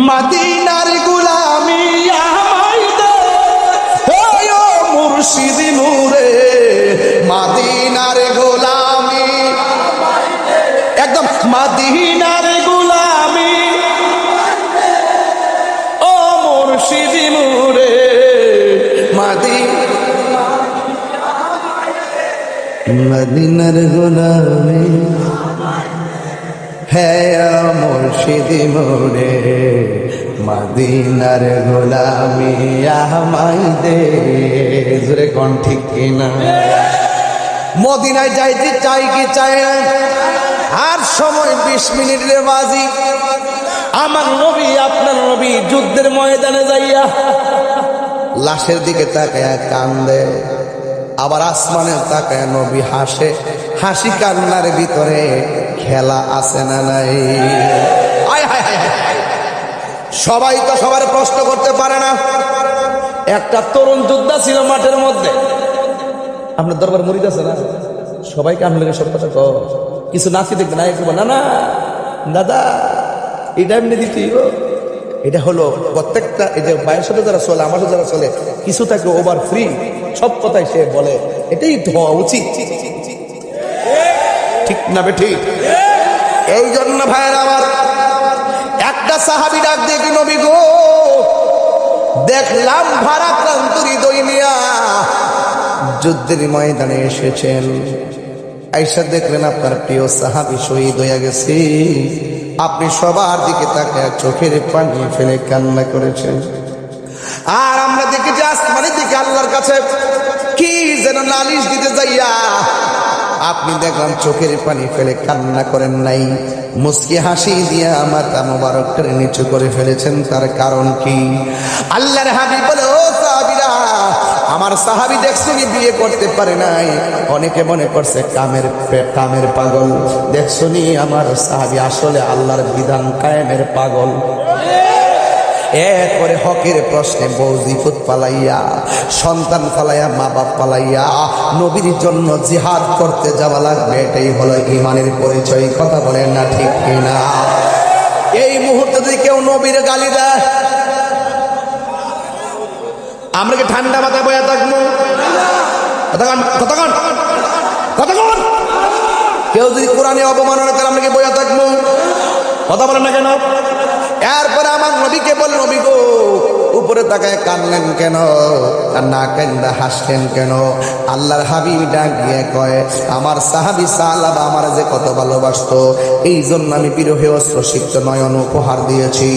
মদিনার গোলামি আমায় দে ও মুর্শিদ নূরে, মদিনার গোলামি একদম মদিনার গোলামি ও মুর্শিদ নূরে, মদিনার গোলামি হ্যাঁ মুর্শিদ মোরে, মদিনার গোলামি আমায় দে। জোরে কোন ঠিক কিনা? মদিনায় যাইতে চাই কি চাই না? আর সময় 20 মিনিটের বাজি। আমার নবী আপনার নবী যুদ্ধের ময়দানে যাইয়া লাশের দিকে তাকায়া কান্দে, আবার আসমানে তাকায় নবী হাসে। হাসি কান্নার ভিতরে খেলা আছে না নাই? সবাই তো সবার প্রশ্ন করতে পারে না। একটা তরুণ যোদ্ধা ছিল মাঠের মধ্যে। আপনার দরবার মুরিদ আছে না? সবাইকে আপনার সব কথা কর, কিছু নাচি দেখবে না, একটু না না দাদা এটা এমনি দিতে। এটা হলো প্রত্যেকটা, এই যে ভাইয়ের সাথে যারা চলে, আমার সাথে যারা চলে, কিছু থাকে ওভার ফ্রি, সব কথাই সে বলে, এটাই হওয়া উচিত। ঠিক না বে ঠিক? এই জন্য ভাইয়ের আমার একটা সাহাবী ডাক দিয়ে কি, নবী গো দেখলাম ভারাক্রান্ত হৃদয় নিয়া যুদ্ধের ময়দানে এসেছেন, আয়েশা দেখলেন আপনার প্রিয় সাহাবী শহীদ হয়ে গেছে, আপনি সবার দিকে তাকায় চোখের পানি ফেলে কান্না করেছেন। আর আমরা দেখেছি আসমানের দিকে আল্লাহর কাছে কি যেন নালিশ দিতে যাইয়া আপনি দেখলাম চোখের পানি ফেলে কান্না করেন নাই, মুস্কি হাসি দিয়া মাথা মোবারকটা নিচু করে ফেলেছেন। তার কারণ কি? আল্লাহর হাবিব বলে, ও সাহাবীরা, আমার সাহাবী দেখছো কি বিয়ে করতে পারে নাই, অনেকে মনে করছে কামের পাগল। দেখছো নি আমার সাহাবী আসলে আল্লাহর বিধান কায়েমের পাগল। এরপরে হকের প্রশ্নে বৌজিফুত পালাইয়া, সন্তান পালাইয়া, মা বাপ পালাইয়া নবীর জন্য জিহাদ করতে যাওয়া লাগবে, এটাই হলো ঈমানের পরিচয়। কথা বলেন না ঠিক কিনা? এই মুহূর্তে যদি কেউ নবীর গালি দেয়, আমরা কি ঠান্ডা মাথায় বয়া থাকবো? কেউ যদি কোরআনে অবমাননা করে, আমরা কি বয়া থাকবো? কথা বলেন না কেন? এরপরে আমার নবীকে বল, নবী গো উপরে তাকায় কাঁদলেন কেন, আর না কান্দা হাসলেন কেন? আল্লাহর হাবিব ডাক দিয়ে কয়, আমার সাহাবী সাহাবা আমার যে কত ভালোবাসতো, এই জন্য আমি বিরহে অশ্রুসিক্ত নয়ন উপহার দিয়েছি।